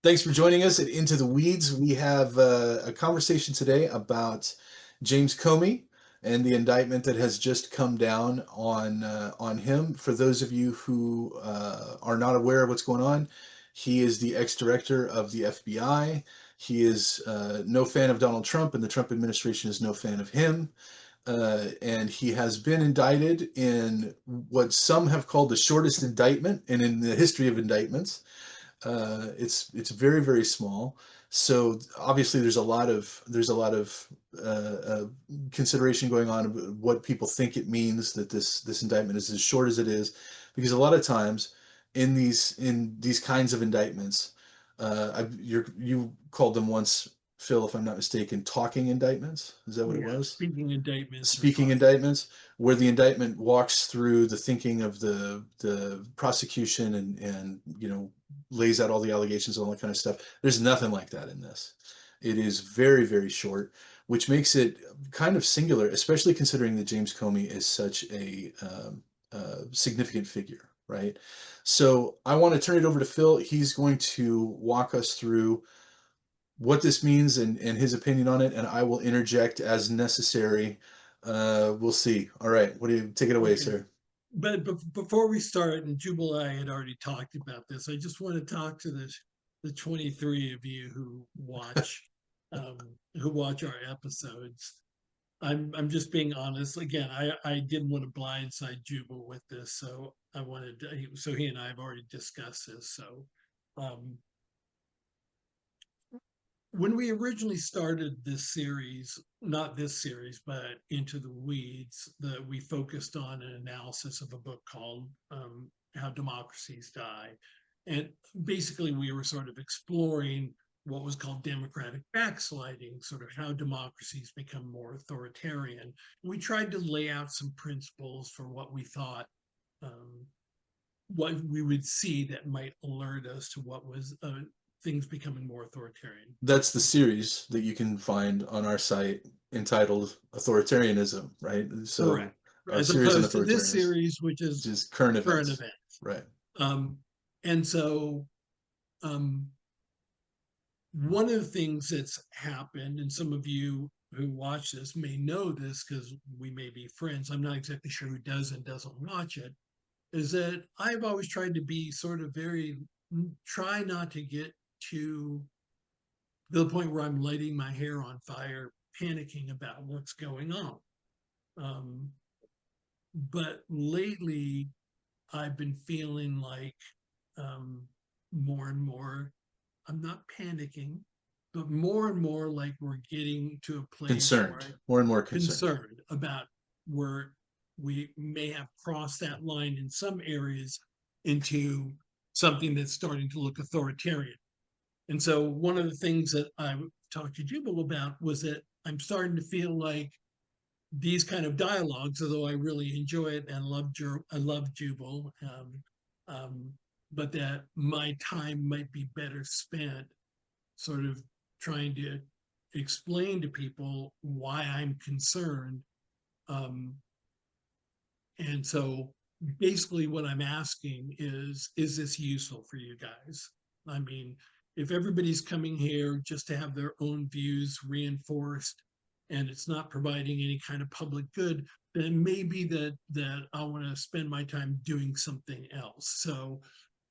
Thanks for joining us at Into the Weeds. We have a conversation today about James Comey and the indictment that has just come down on him. For those of you who are not aware of what's going on, he is the ex-director of the FBI. He is no fan of Donald Trump, and the Trump administration is no fan of him. And he has been indicted in what some have called the shortest indictment and in the history of indictments. It's very, very small. So obviously there's a lot of consideration going on about what people think it means that this indictment is as short as it is, because a lot of times in these kinds of indictments, you called them once, Phil, if I'm not mistaken, talking indictments. Is that what it Yeah, was? speaking indictments or Speaking talking. indictments, where the indictment walks through the thinking of the prosecution and lays out all the allegations and all that kind of stuff. There's nothing like that in this. It is very, very short, which makes it kind of singular, especially considering that James Comey is such a significant figure, right? So I want to turn it over to Phil. He's going to walk us through what this means and his opinion on it, and I will interject as necessary. We'll see. All right, what do you take it away, Okay. sir? But before we start, and Jubal and I had already talked about this, I just want to talk to the 23 of you um, who watch our episodes. I'm just being honest. Again, I didn't want to blindside Jubal with this, so so he and I have already discussed this. So um, when we originally started this series, not this series, but Into the Weeds, that we focused on an analysis of a book called How Democracies Die. And basically, we were sort of exploring what was called democratic backsliding, sort of how democracies become more authoritarian. We tried to lay out some principles for what we thought, um, what we would see that might alert us to what was things becoming more authoritarian. That's the series that you can find on our site entitled Authoritarianism, right? So Correct. our As series on opposed to this authoritarianism, series, which which is is current current events, events. right? Um, and so um, one of the things that's happened, and some of you who watch this may know this because we may be friends. I'm not exactly sure who does and doesn't watch it. Is that I've always tried to be sort of try not to get to the point where I'm lighting my hair on fire, panicking about what's going on. Um, but lately, I've been feeling like um, more and more, I'm not panicking, but more and more like we're getting to a place where Concerned, I'm more and more concerned. concerned about where we may have crossed that line in some areas into something that's starting to look authoritarian. And so one of the things that I talked to Jubal about was that I'm starting to feel like these kind of dialogues, although I really enjoy it and I love Jubal, um, but that my time might be better spent sort of trying to explain to people why I'm concerned. Um, and so basically what I'm asking is this useful for you guys? I mean, if everybody's coming here just to have their own views reinforced and it's not providing any kind of public good, then it may be that I want to spend my time doing something else. So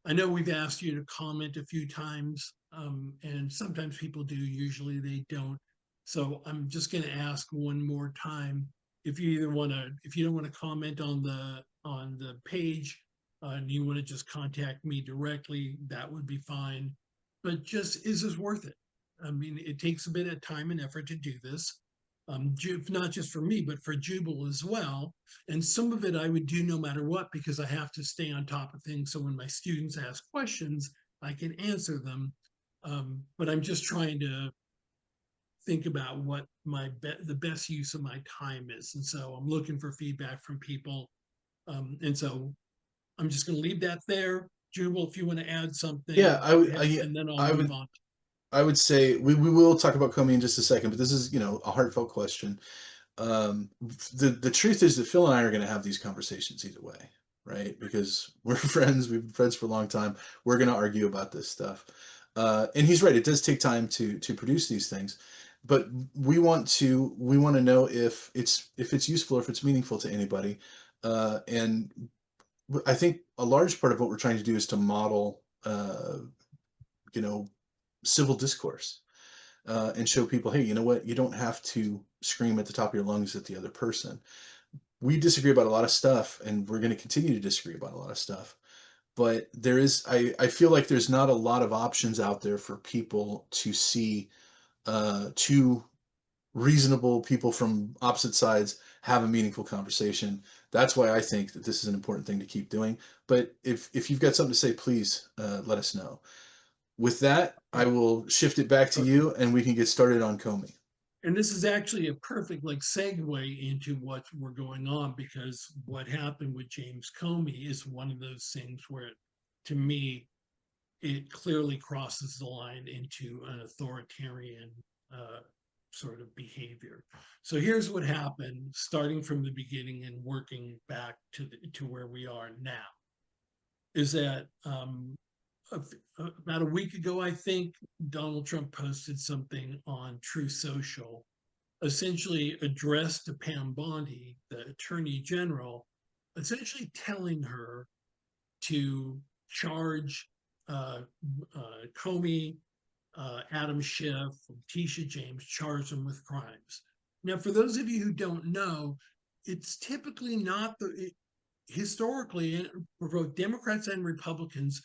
I know we've asked you to comment a few times, and sometimes people do, usually they don't. So I'm just going to ask one more time if you don't want to comment on the page, and you want to just contact me directly, that would be fine. But just is this worth it? I mean, it takes a bit of time and effort to do this, not just for me, but for Jubal as well. And some of it I would do no matter what because I have to stay on top of things. So when my students ask questions, I can answer them. But I'm just trying to think about what the best use of my time is. And so I'm looking for feedback from people. And so I'm just going to leave that there. Jubal, if you want to add Yeah, something, I go would, ahead, I, and then I'll I move would, on. I would say we will talk about Comey in just a second, but this is, a heartfelt question. The truth is that Phil and I are going to have these conversations either way, right? Because we're friends, we've been friends for a long time. We're going to argue about this stuff. And he's right; it does take time to produce these things, but we want to know if it's useful or if it's meaningful to anybody. And I think a large part of what we're trying to do is to model, you know, civil discourse, and show people, hey, you know what? You don't have to scream at the top of your lungs at the other person. We disagree about a lot of stuff, and we're going to continue to disagree about a lot of stuff. But I feel like there's not a lot of options out there for people to see two reasonable people from opposite sides have a meaningful conversation. That's why I think that this is an important thing to keep doing. But if you've got something to say, please let us know. With that, I will shift it back to Okay. you, and we can get started on Comey. And this is actually a perfect like segue into what we're going on, because what happened with James Comey is one of those things where, to me, it clearly crosses the line into an authoritarian uh, sort of behavior. So here's what happened, starting from the beginning and working back to where we are now, is that about a week ago, I think Donald Trump posted something on True Social, essentially addressed to Pam Bondi, the Attorney General, essentially telling her to charge uh, Comey, Adam Schiff, Tisha James, charge them with crimes. Now, for those of you who don't know, it's typically not historically, for both Democrats and Republicans,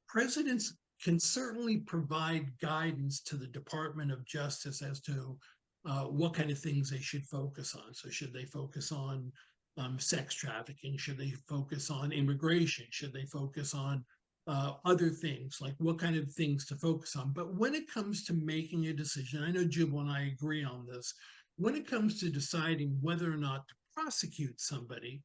presidents can certainly provide guidance to the Department of Justice as to what kind of things they should focus on. So, should they focus on sex trafficking? Should they focus on immigration? Should they focus on other things, like what kind of things to focus on? But when it comes to making a decision, I know Jubal and I agree on this. When it comes to deciding whether or not to prosecute somebody,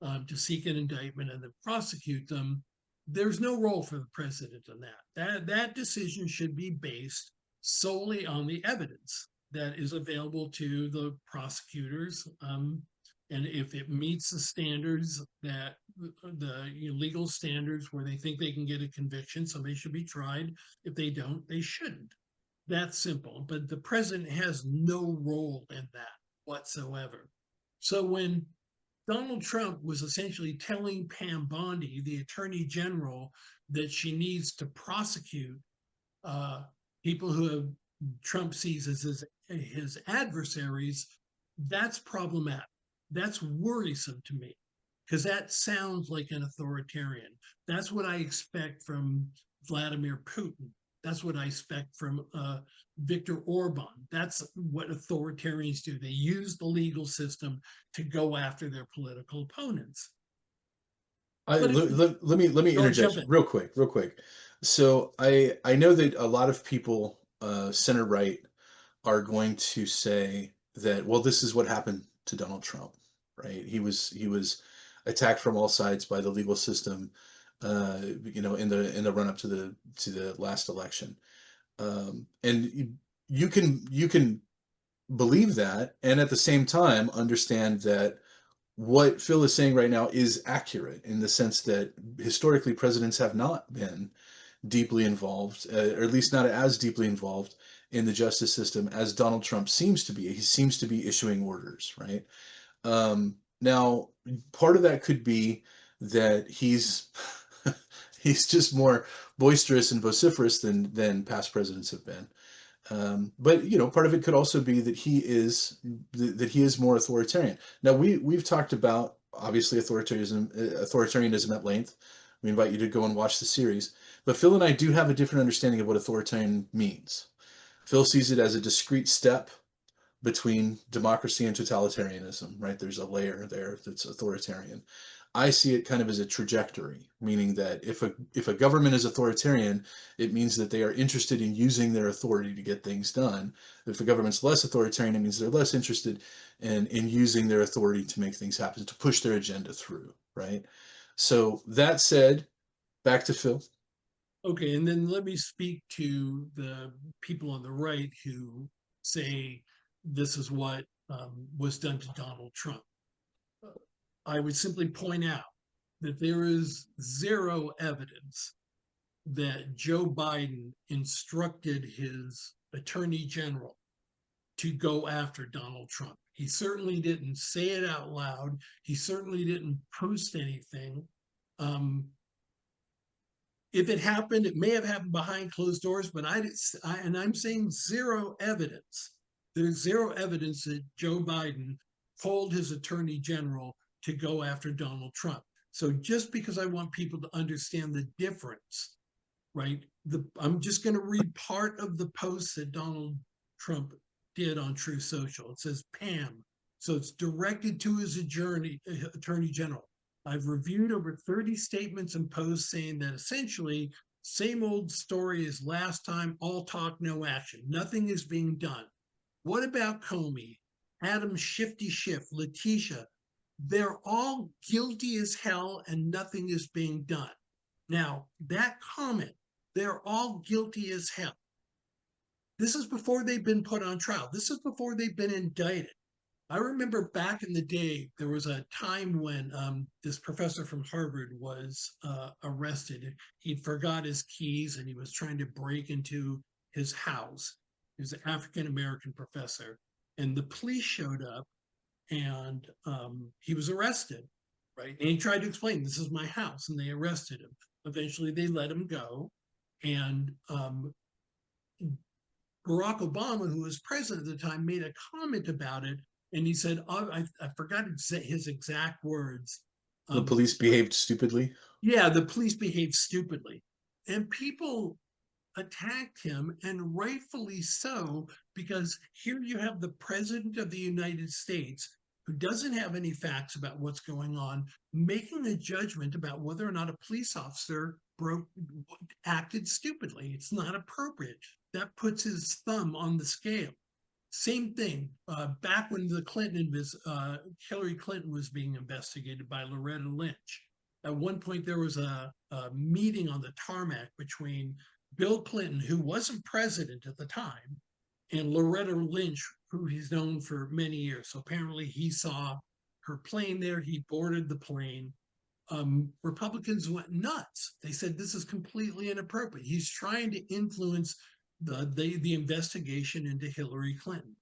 to seek an indictment and then prosecute them, there's no role for the president in that. That decision should be based solely on the evidence that is available to the prosecutors. And if it meets the standards that the legal standards where they think they can get a conviction, somebody should be tried. If they don't, they shouldn't. That's simple. But the president has no role in that whatsoever. So when Donald Trump was essentially telling Pam Bondi, the attorney general, that she needs to prosecute uh, people who have Trump sees as his adversaries. That's problematic. That's worrisome to me, because that sounds like an authoritarian. That's what I expect from Vladimir Putin. That's what I expect from Viktor Orban. That's what authoritarians do. They use the legal system to go after their political opponents. But if Let me Don't interject jump in. real quick. So I know that a lot of people, center right, are going to say that, well, this is what happened to Donald Trump, right? He was attacked from all sides by the legal system, in the run up to the last election. And you can believe that, and at the same time understand that what Phil is saying right now is accurate in the sense that historically presidents have not been deeply involved, or at least not as deeply involved in the justice system as Donald Trump seems to be. He seems to be issuing orders, right? Now, part of that could be that he's just more boisterous and vociferous than past presidents have been. But part of it could also be that he is more authoritarian. Now we've talked about obviously authoritarianism at length. We invite you to go and watch the series. But Phil and I do have a different understanding of what authoritarian means. Phil sees it as a discrete step between democracy and totalitarianism, right? There's a layer there that's authoritarian. I see it kind of as a trajectory, meaning that if a government is authoritarian, it means that they are interested in using their authority to get things done. If the government's less authoritarian, it means they're less interested in using their authority to make things happen, to push their agenda through, right? So that said, back to Phil. Okay, and then let me speak to the people on the right who say this is what was done to Donald Trump. I would simply point out that there is zero evidence that Joe Biden instructed his attorney general to go after Donald Trump. He certainly didn't say it out loud. He certainly didn't post anything. Um, if it happened, it may have happened behind closed doors, but and I'm saying zero evidence. There's zero evidence that Joe Biden told his attorney general to go after Donald Trump. So just because I want people to understand the difference, right? I'm just going to read part of the post that Donald Trump did on True Social. It says, Pam. So it's directed to his attorney general. I've reviewed over 30 statements and posts saying that essentially, same old story as last time, all talk, no action. Nothing is being done. What about Comey, Adam Shifty Schiff, Letitia? They're all guilty as hell and nothing is being done. Now, that comment, they're all guilty as hell. This is before they've been put on trial. This is before they've been indicted. I remember back in the day, there was a time when this professor from Harvard was arrested. He'd forgot his keys and he was trying to break into his house. He was an African-American professor. And the police showed up and he was arrested, right? And he tried to explain, this is my house, and they arrested him. Eventually, they let him go. And Barack Obama, who was president at the time, made a comment about it. And he said, oh, I forgot his exact words. The police behaved stupidly. Yeah, the police behaved stupidly. And people attacked him, and rightfully so, because here you have the president of the United States who doesn't have any facts about what's going on, making a judgment about whether or not a police officer acted stupidly. It's not appropriate. That puts his thumb on the scale. Same thing, back when Hillary Clinton was being investigated by Loretta Lynch. At one point, there was a meeting on the tarmac between Bill Clinton, who wasn't president at the time, and Loretta Lynch, who he's known for many years. So apparently he saw her plane there. He boarded the plane. Republicans went nuts. They said this is completely inappropriate. He's trying to influence the investigation into Hillary Clinton.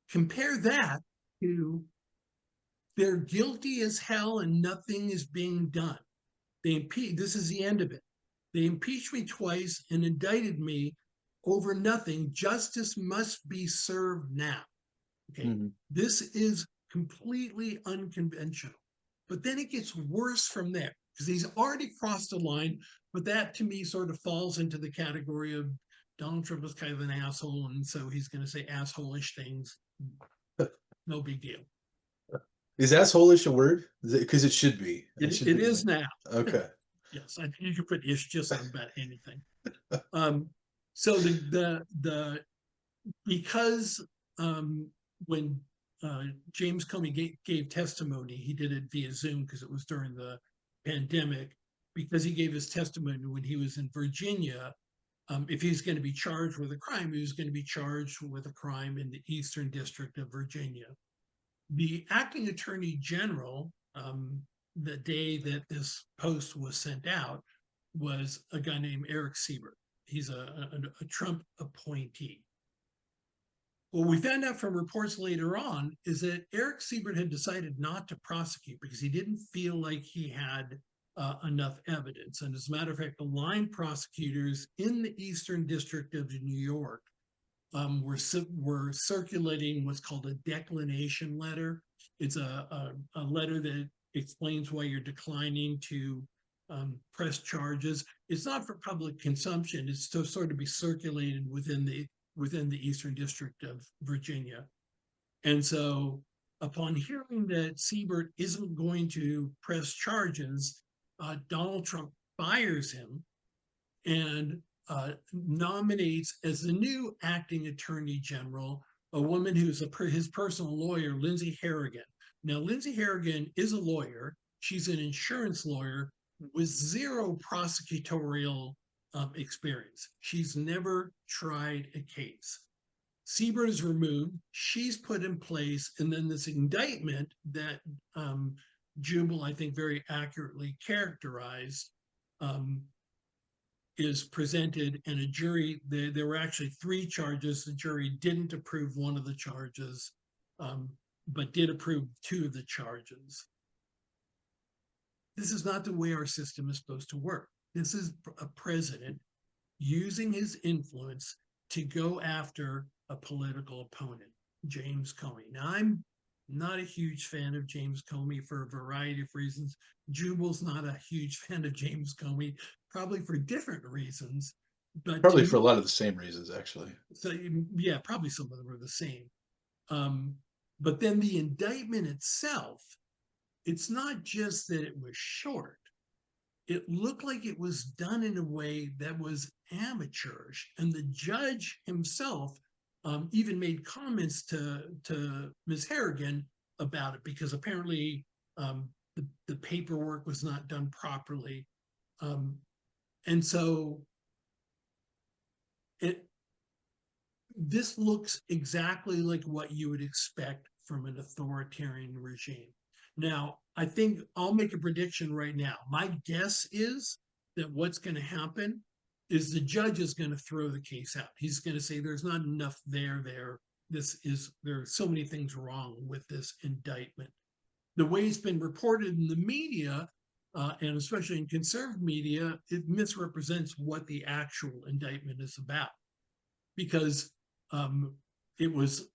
Compare that to they're guilty as hell and nothing is being done. This is the end of it. They impeached me twice and indicted me over nothing. Justice must be served now. Okay, This is completely unconventional. But then it gets worse from there because he's already crossed the line. But that to me sort of falls into the category of Donald Trump is kind of an asshole. And so he's going to say asshole-ish things. No big deal. Is asshole-ish a word? Because it should be. It is now. Okay. Yes, you can put ish just on about anything. So because when James Comey gave testimony, he did it via Zoom because it was during the pandemic. Because he gave his testimony when he was in Virginia, if he's going to be charged with a crime, he was going to be charged with a crime in the Eastern District of Virginia. The acting attorney general, the day that this post was sent out, was a guy named Eric Siebert. He's a Trump appointee. What we found out from reports later on is that Eric Siebert had decided not to prosecute because he didn't feel like he had enough evidence. And as a matter of fact, the line prosecutors in the Eastern District of New York were circulating what's called a declination letter. It's a letter that explains why you're declining to press charges. It's not for public consumption. It's to sort of be circulated within the Eastern District of Virginia. And so upon hearing that Siebert isn't going to press charges, Donald Trump fires him and nominates as the new acting attorney general a woman who's his personal lawyer, Lindsay Harrigan. Now, Lindsay Harrigan is a lawyer. She's an insurance lawyer with zero prosecutorial experience. She's never tried a case. Siebert is removed. She's put in place. And then this indictment that Jubal, I think, very accurately characterized um, is presented, and a jury, there were actually 3 charges. The jury didn't approve one of the charges, but did approve 2 of the charges. This is not the way our system is supposed to work. This is a president using his influence to go after a political opponent, James Comey. Now, I'm not a huge fan of James Comey for a variety of reasons. Jubal's not a huge fan of James Comey, probably for different reasons. But Probably to for a me, lot of the same reasons, actually. so yeah, probably some of them are the same. Um, but then the indictment itself, it's not just that it was short. It looked like it was done in a way that was amateurish, and the judge himself even made comments to Ms. Harrigan about it, because apparently the paperwork was not done properly, and so it this looks exactly like what you would expect from an authoritarian regime. Now, I think I'll make a prediction right now. My guess is that what's going to happen is the judge is going to throw the case out. He's going to say there's not enough there. There are so many things wrong with this indictment. The way it's been reported in the media, and especially in conservative media, it misrepresents what the actual indictment is about, because it was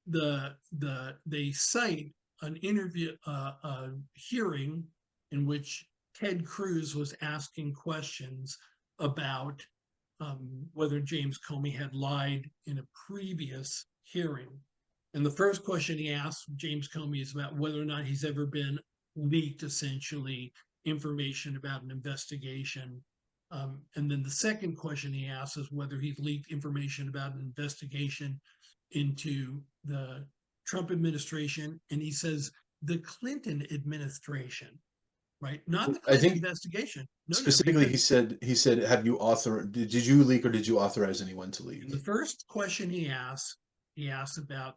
they cite an interview, a hearing in which Ted Cruz was asking questions about whether James Comey had lied in a previous hearing. And the first question he asked James Comey is about whether or not he's ever been leaked, essentially, information about an investigation. And then the second question he asks is whether he leaked information about an investigation into the Trump administration. And he says the Clinton administration, right? Not the I Clinton think investigation. No, specifically because he said, have you did you leak or did you authorize anyone to in leak? the first question he asked about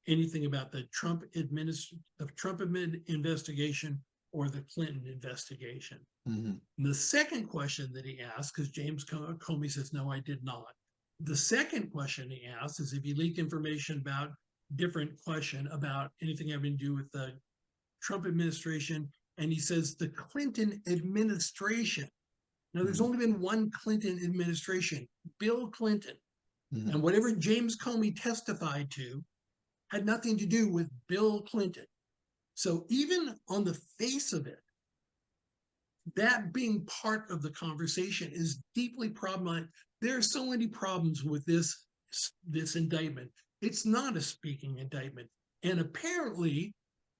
anything about the Trump investigation or the Clinton investigation. Mm-hmm. The second question that he asked, because James Comey says, no, I did not. The second question he asked is if he leaked information about different question about anything having to do with the Trump administration. And he says the Clinton administration. Now, there's Mm-hmm. only been one Clinton administration, Bill Clinton. Mm-hmm. And whatever James Comey testified to had nothing to do with Bill Clinton. So even on the face of it, that being part of the conversation is deeply problematic. There are so many problems with this indictment. It's not a speaking indictment, and apparently,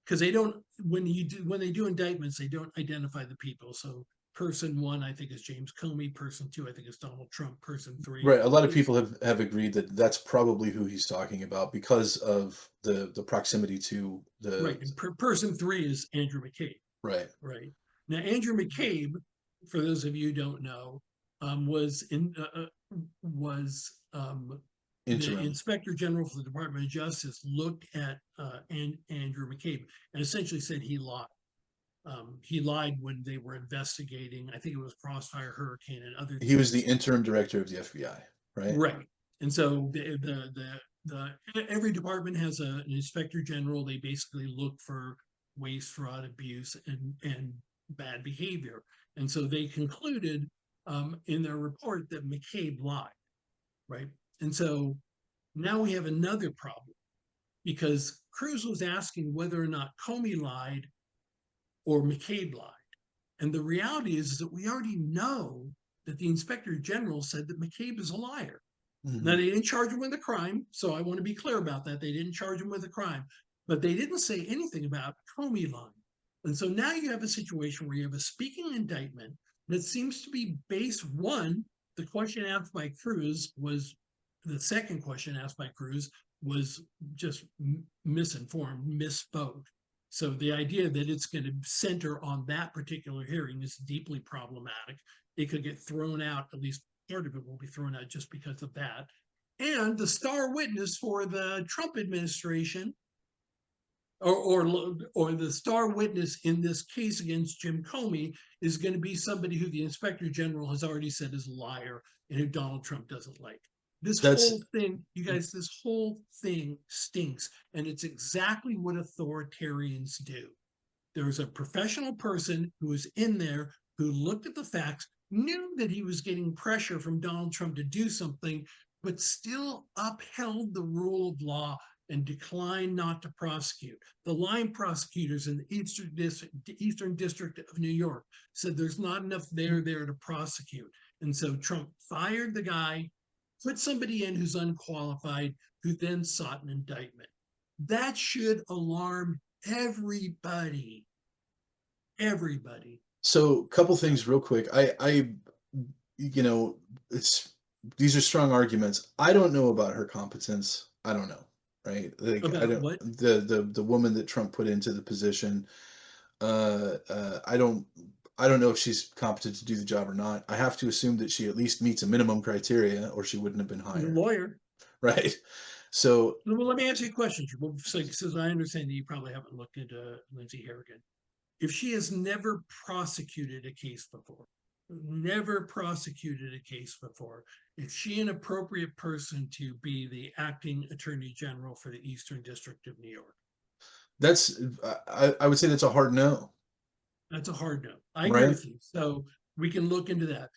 because they don't when they do indictments, they don't identify the people. So person 1, I think, is James Comey. Person 2, I think, is Donald Trump. Person 3 Right. A lot of is people have agreed that that's probably who he's talking about because of the proximity to right. the And person 3 is Andrew McCabe. right Right. Now, Andrew McCabe, for those of you who don't know, was the interim. Inspector General for the Department of Justice looked at Andrew McCabe and essentially said he lied. He lied when they were investigating. I think it was Crossfire Hurricane and other He was the things. interim director of the FBI, right? Right. And so every department has an inspector general. They basically look for waste, fraud, abuse, and bad behavior. And so they concluded in their report that McCabe lied, right? And so now we have another problem, because Cruz was asking whether or not Comey lied or McCabe lied. And the reality is that we already know that the inspector general said that McCabe is a liar. Now, Mm-hmm. they didn't charge him with a crime, so I want to be clear about that. They didn't charge him with a crime, but they didn't say anything about Comey lying. And so now you have a situation where you have a speaking indictment that seems to be based, one, the question asked by Cruz was, the second question asked by Cruz was just misinformed, misspoke. So the idea that it's going to center on that particular hearing is deeply problematic. It could get thrown out, at least part of it will be thrown out just because of that. And the star witness for the Trump administration or the star witness in this case against Jim Comey is going to be somebody who the inspector general has already said is a liar and who Donald Trump doesn't like. This That's whole thing, you guys, this whole thing stinks. And it's exactly what authoritarians do. There's a professional person who was in there who looked at the facts, knew that he was getting pressure from Donald Trump to do something, but still upheld the rule of law and declined not to prosecute. The line prosecutors in the Eastern District of New York said there's not enough there to prosecute. And so Trump fired the guy, put somebody in who's unqualified, who then sought an indictment. That should alarm everybody. Everybody. so. Couple things real quick. You know, it's these are strong arguments. I don't know about her competence. I don't know, right? Like I About don't what? the woman that Trump put into the position. I don't know if she's competent to do the job or not. I have to assume that she at least meets a minimum criteria, or she wouldn't have been She's a hired, lawyer. right? So Well, let me ask you a question. Since I understand that you probably haven't looked into Lindsay Harrigan. If she has never prosecuted a case before, never prosecuted a case before, is she an appropriate person to be the acting attorney general for the Eastern District of New York? that's I would say that's a hard no, That's a hard no. I agree right? with you. So we can look into that.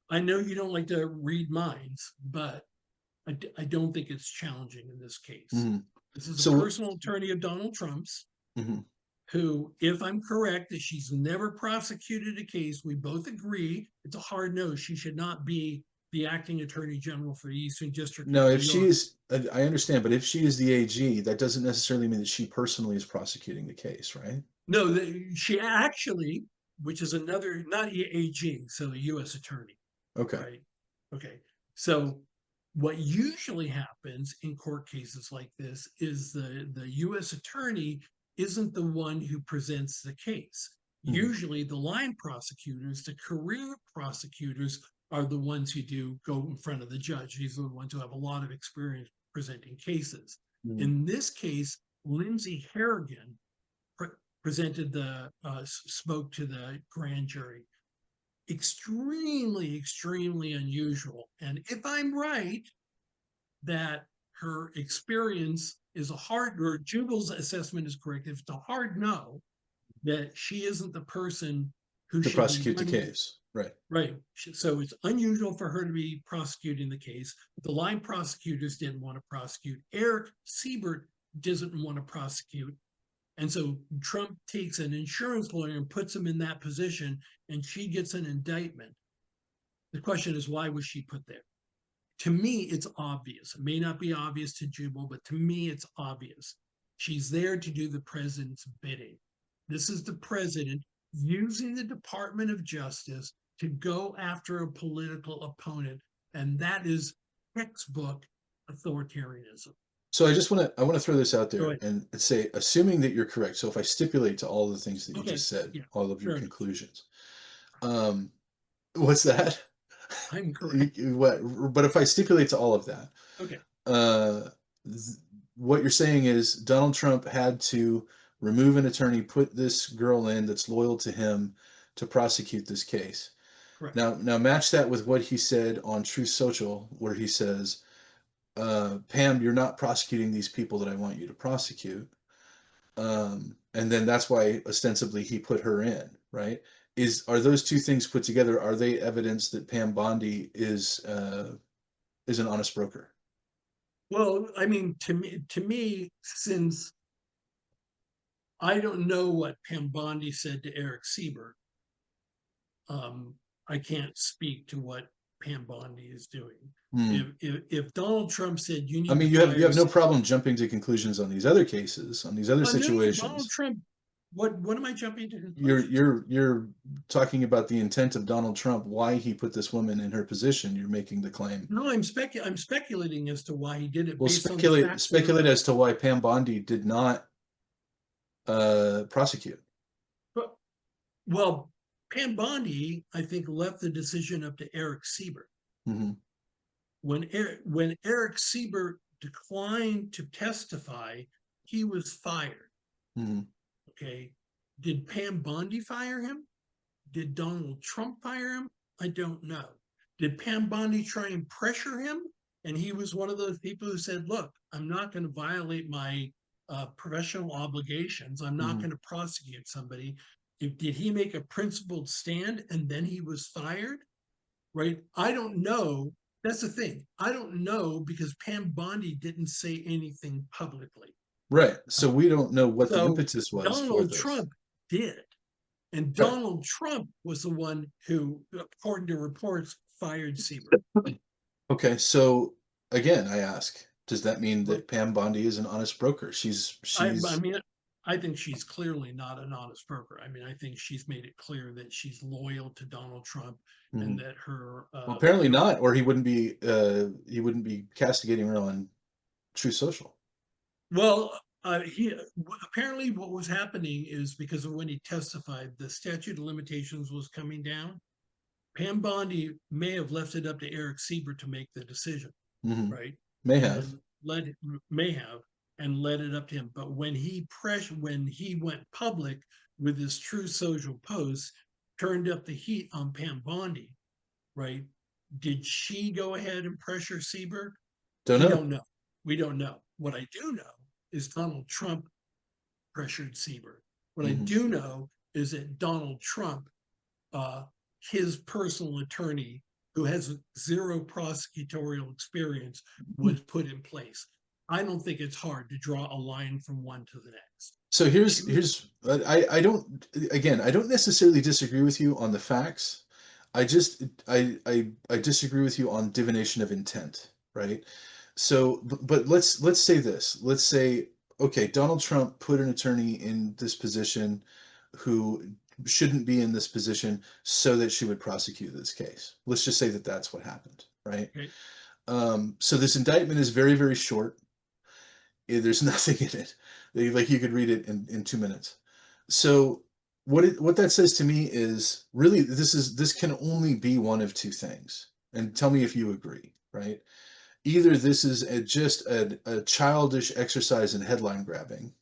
I know you don't like to read minds, but I don't think it's challenging in this case. Hmm. This is a So personal attorney of Donald Trump's, mhm. who, if I'm correct, that she's never prosecuted a case, we both agree it's a hard no. She should not be the acting attorney general for the Eastern District of No, New if she York. is, I understand, but if she is the AG, that doesn't necessarily mean that she personally is prosecuting the case, right? No, she actually, which is another, not AG, so a U.S. attorney, Okay. right? Okay. So what usually happens in court cases like this is the U.S. attorney isn't the one who presents the case. Mhm. Usually the line prosecutors, the career prosecutors, are the ones who do go in front of the judge. These are the ones who have a lot of experience presenting cases. Mhm. In this case, Lindsay Harrigan pre- presented spoke to the grand jury. Extremely unusual. And if I'm right that her experience is a hard, or Jubal's assessment is correct, if it's a hard no, that she isn't the person who To should be prosecute the running. case, right? Right. So it's unusual for her to be prosecuting the case. The line prosecutors didn't want to prosecute. Eric Siebert doesn't want to prosecute. And so Trump takes an insurance lawyer and puts him in that position, and she gets an indictment. The question is, why was she put there? To me, it's obvious. It may not be obvious to Jubal, but to me, it's obvious. She's there to do the president's bidding. This is the president using the Department of Justice to go after a political opponent, and that is textbook authoritarianism. So I want to throw this out Go there ahead. and say, assuming that you're correct. So if I stipulate to all the things that you Okay. just said, Yeah. all of your Fair enough. conclusions, um, what's that? I'm correct. What? But if I stipulate to all of that, Okay. uh, what you're saying is Donald Trump had to remove an attorney, put this girl in that's loyal to him to prosecute this case. Correct. Now match that with what he said on Truth Social, where he says, Pam, you're not prosecuting these people that I want you to prosecute. And then that's why ostensibly he put her in, right? Are those two things put together? Are they evidence that Pam Bondi is an honest broker? Well, I mean, to me, since I don't know what Pam Bondi said to Eric Siebert, um, I can't speak to what Pam Bondi is doing. Hmm. If Donald Trump said you I need to mean, you fire, have no problem jumping to conclusions on these other cases, on these other no, Donald situations. Trump, what am I jumping to You're conclusions? you're you're talking about the intent of Donald Trump, why he put this woman in her position. You're making the claim. No, I'm speculating as to why he did it Well, based on the facts that are. speculate as to why Pam Bondi did not prosecute. But, well, Pam Bondi, I think, left the decision up to Eric Siebert. Hmm. When Eric Siebert declined to testify, he was fired. Mhm. Okay. Did Pam Bondi fire him? Did Donald Trump fire him? I don't know. Did Pam Bondi try and pressure him? And he was one of those people who said, look, I'm not going to violate my professional obligations. I'm not Mhm. going to prosecute somebody. Did he make a principled stand and then he was fired? Right? I don't know. That's the thing. I don't know because Pam Bondi didn't say anything publicly. Right. So we don't know what the So impetus was for Donald this. Trump did. And Right. Donald Trump was the one who, according to reports, fired Siebert. Okay. So again, I ask, does that mean But that Pam Bondi is an honest broker? She's I she's mean, I think she's clearly not an honest broker. I mean, I think she's made it clear that she's loyal to Donald Trump and Mhm. that her, Well, apparently her not, or he wouldn't be castigating her on True Social. well, he apparently what was happening is because of when he testified, the statute of limitations was coming down. Pam Bondi may have left it up to Eric Siebert to make the decision, Mhm. right? May have. And let it, may have and led it up to him. But when he went public with his true social posts, turned up the heat on Pam Bondi, right? Did she go ahead and pressure Siebert? Don't We know. don't know. We don't know. What I do know is Donald Trump pressured Siebert. What I Mhm. do know is that Donald Trump, uh, his personal attorney, who has zero prosecutorial experience, was put in place. I don't think it's hard to draw a line from one to the next. So She was I don't, again, I don't necessarily disagree with you on the facts. I just I disagree with you on divination of intent, right? So but let's say this. Let's say, okay, Donald Trump put an attorney in this position who shouldn't be in this position so that she would prosecute this case. Let's just say that that's what happened, right? okay. So this indictment is very, very short. There's nothing in it. Like you could read it in 2 minutes. So what that says to me is really this can only be one of two things. And tell me if you agree, right? Either this is just a childish exercise in headline grabbing,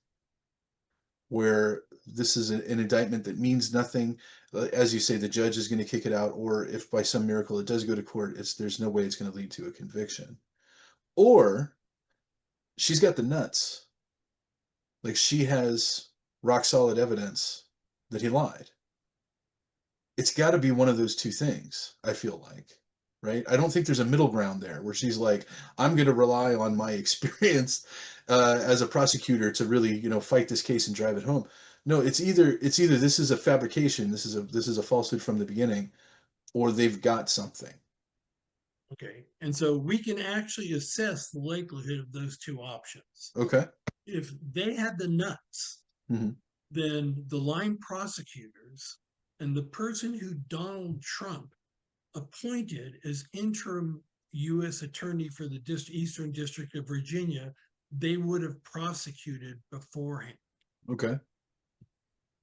where this is an indictment that means nothing. As you say, the judge is going to kick it out, or if by some miracle it does go to court, there's no way it's going to lead to a conviction. Or she's got the nuts. Like she has rock solid evidence that he lied. It's got to be one of those two things, I feel like. Right? I don't think there's a middle ground there where she's like, I'm going to rely on my experience as a prosecutor to really, fight this case and drive it home. No, it's either this is a fabrication, this is a falsehood from the beginning, or they've got something. Okay. And so we can actually assess the likelihood of those two options. Okay. If they had the nuts, Hmm. then the line prosecutors and the person who Donald Trump appointed as interim U.S. attorney for the Eastern District of Virginia, they would have prosecuted beforehand. Okay.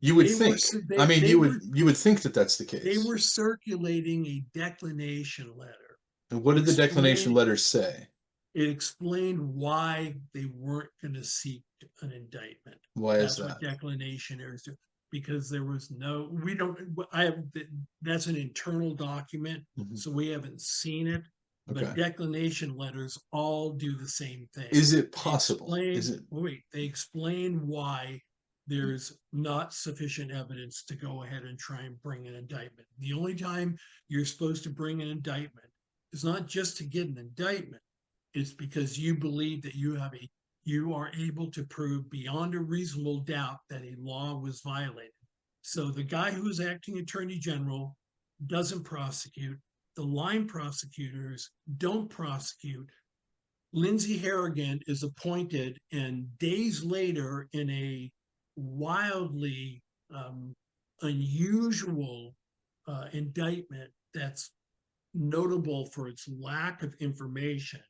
You would They were think. I mean, you would think that that's the they case. were circulating a declination letter. And what It did the declination explained letters say? it explained why they weren't going to seek an indictment. Why is That's what that? declination errors do. Because there was no, we don't, I have, that's an internal document, Mhm. so we haven't seen it. But Okay. declination letters all do the same thing. Is it They possible? Is explain, it wait, they explain why there's not sufficient evidence to go ahead and try and bring an indictment. The only time you're supposed to bring an indictment is not just to get an indictment, it's because you believe that you are able to prove beyond a reasonable doubt that a law was violated. So the guy who's acting attorney general doesn't prosecute. The line prosecutors don't prosecute. Lindsey Harrigan is appointed, and days later, in a wildly unusual indictment that's notable for its lack of information,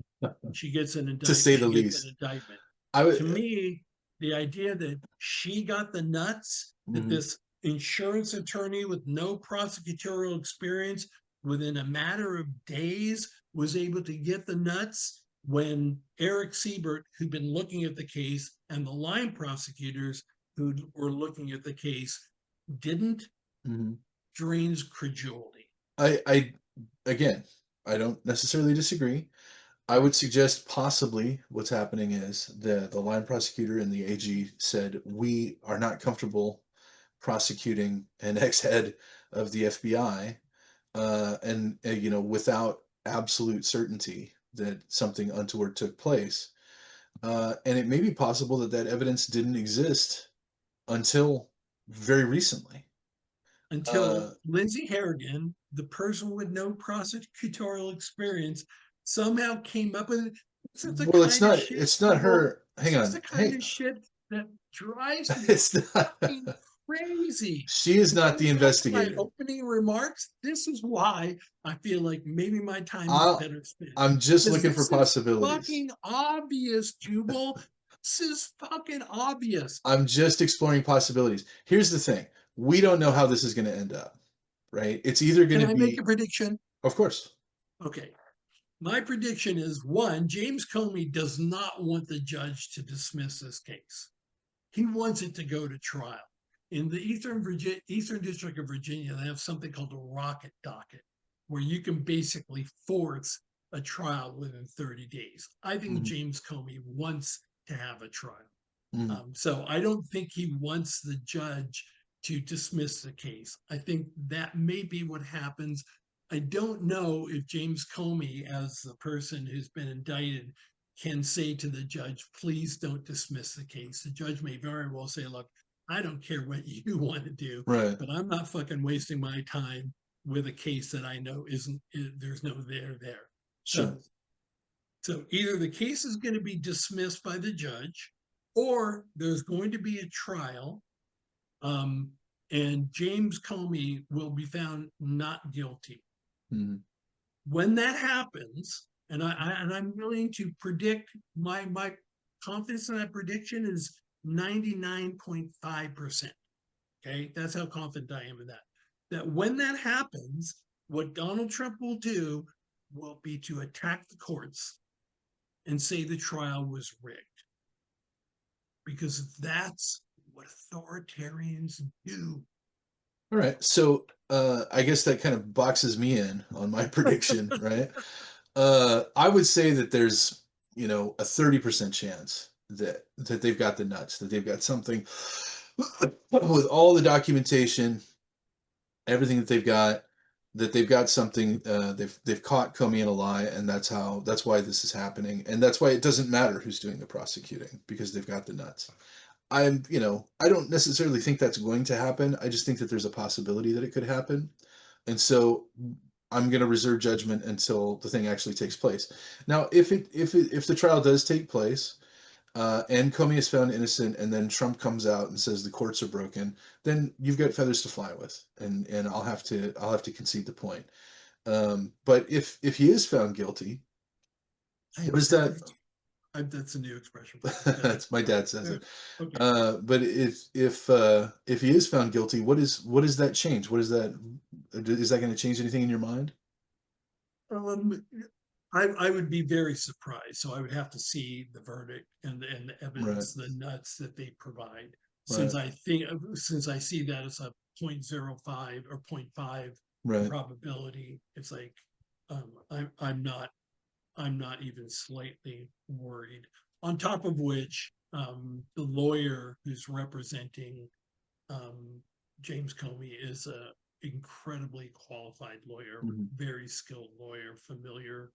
she gets an to indictment. say the She gets an least? indictment. I To would. me, the idea that she got the nuts, that Mhm. this insurance attorney with no prosecutorial experience within a matter of days was able to get the nuts when Eric Siebert, who'd been looking at the case, and the line prosecutors who were looking at the case didn't Mhm. drains credulity. I again, I don't necessarily disagree. I would Right. suggest possibly what's happening is the line prosecutor and the AG said we are not comfortable prosecuting an ex-head of the FBI, and you know, without absolute certainty that something untoward took place. And it may be possible that that evidence didn't exist until very recently. Until Uh, Lindsay Harrigan, the person with no prosecutorial experience, somehow came up with it. This is the well, kind of shit, it's not Jubal. her. This Hang is on, the kind hey, of shit that drives me it's not. fucking crazy. She is And not going the back to my investigator. opening remarks, this is why I feel like maybe my time is I'll, better spent. I'm just Because looking for this is possibilities. fucking obvious, Jubal. This is fucking obvious. I'm just exploring possibilities. Here's the thing. We don't know how this is going to end up, right? It's either going Can to I make a be, prediction? of course. Okay. My prediction is one, James Comey does not want the judge to dismiss this case. He wants it to go to trial. In the Eastern District of Virginia, they have something called a rocket docket, where you can basically force a trial within 30 days. I think Mhm, James Comey wants to have a trial. mhm. So I don't think he wants the judge to dismiss the case. I think that may be what happens. I don't know if James Comey, as the person who's been indicted, can say to the judge, please don't dismiss the case. The judge may very well say, look, I don't care what you want to do, Right. but I'm not fucking wasting my time with a case that I know there's no there. Sure. So either the case is going to be dismissed by the judge, or there's going to be a trial, um, and James Comey will be found not guilty. Mhm. When that happens, I'm willing to predict my confidence in that prediction is 99.5%. Okay, that's how confident I am in that. That when that happens, what Donald Trump will do will be to attack the courts and say the trial was rigged, because that's what authoritarians do. All right. So I guess that kind of boxes me in on my prediction, right? I would say that there's, you know, a 30% chance that they've got the nuts, that they've got something with all the documentation, everything that they've got something, they've caught Comey in a lie, and that's why this is happening, and that's why it doesn't matter who's doing the prosecuting because they've got the nuts. You know, I don't necessarily think that's going to happen. I just think that there's a possibility that it could happen. And so I'm going to reserve judgment until the thing actually takes place. Now, if the trial does take place, and Comey is found innocent, and then Trump comes out and says the courts are broken, then you've got feathers to fly with, and I'll have to concede the point. But if he is found guilty, I what have is that? feathers. That's a new expression for me. Feathers. That's my dad says Yeah. it. Okay. But if he is found guilty, what does that change? What is that? Is that going to change anything in your mind? Um, I would be very surprised. So I would have to see the verdict and the Right, evidence, the nuts that they provide. right, Since I see that as a 0.05 or zero point 0.5 right. probability, it's like I'm not even slightly worried. On top of which, the lawyer who's representing um, James Comey is a incredibly qualified lawyer, Mhm. very skilled lawyer, familiar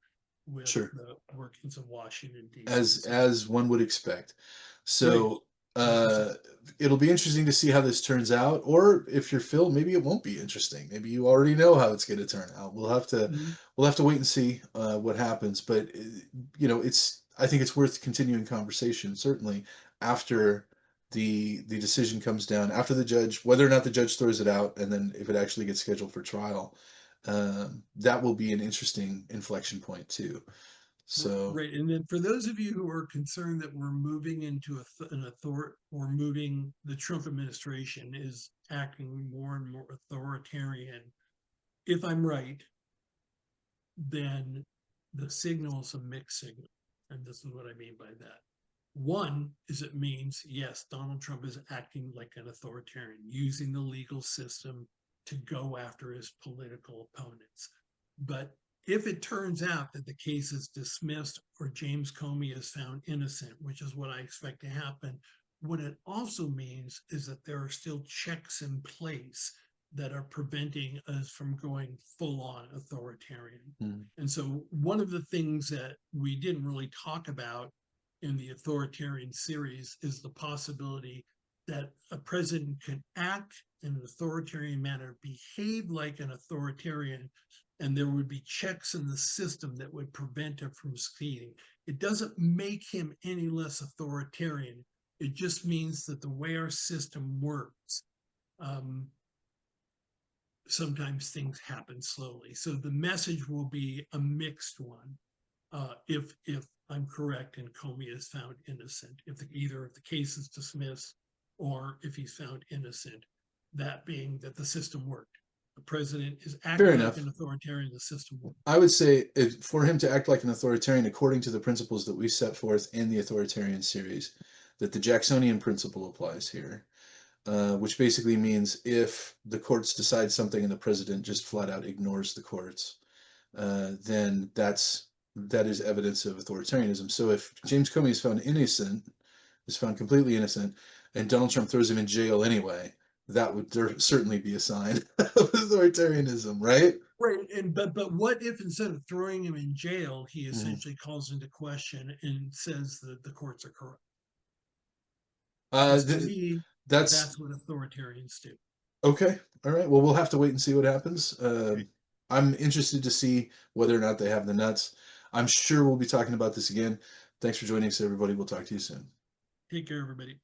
with Sure. the workings of Washington D.C. As So one would expect. right, So 100%. it'll be interesting to see how this turns out. Or if you're Phil, maybe it won't be interesting. Maybe you already know how it's going to turn out. Mhm. We'll have to wait and see what happens. But you know, it's I think it's worth continuing conversation certainly after the decision comes down, after the judge, whether or not the judge throws it out, and then if it actually gets scheduled for trial. That will be an interesting inflection point too. So Right, and then for those of you who are concerned that we're moving into an or moving, the Trump administration is acting more and more authoritarian. If I'm right, then the signal is a mixed signal, and this is what I mean by that. One is it means, yes, Donald Trump is acting like an authoritarian, using the legal system to go after his political opponents. But if it turns out that the case is dismissed or James Comey is found innocent, which is what I expect to happen, what it also means is that there are still checks in place that are preventing us from going full on authoritarian. Mm. And so, one of the things that we didn't really talk about in the authoritarian series is the possibility that a president can act in an authoritarian manner, behave like an authoritarian, and there would be checks in the system that would prevent him from succeeding. It doesn't make him any less authoritarian. It just means that the way our system works, sometimes things happen slowly. So the message will be a mixed one. If I'm correct and Comey is found innocent, either if the case is dismissed or if he's found innocent, that being that the system worked. The president is Fair acting like enough. an authoritarian, the system worked. I would say for him to act like an authoritarian according to the principles that we set forth in the authoritarian series, that the Jacksonian principle applies here, which basically means if the courts decide something and the president just flat out ignores the courts, then that is evidence of authoritarianism. So if James Comey is found completely innocent, and Donald Trump throws him in jail anyway, that would certainly be a sign of authoritarianism, right? Right, and but what if instead of throwing him in jail, he Mhm. essentially calls into question and says that the courts are corrupt? Uh, Because to th- me, that's that's what authoritarians do. okay. All right. Well, we'll have to wait and see what happens. Right. I'm interested to see whether or not they have the nuts. I'm sure we'll be talking about this again. Thanks for joining us, everybody. We'll talk to you soon. Take care, everybody.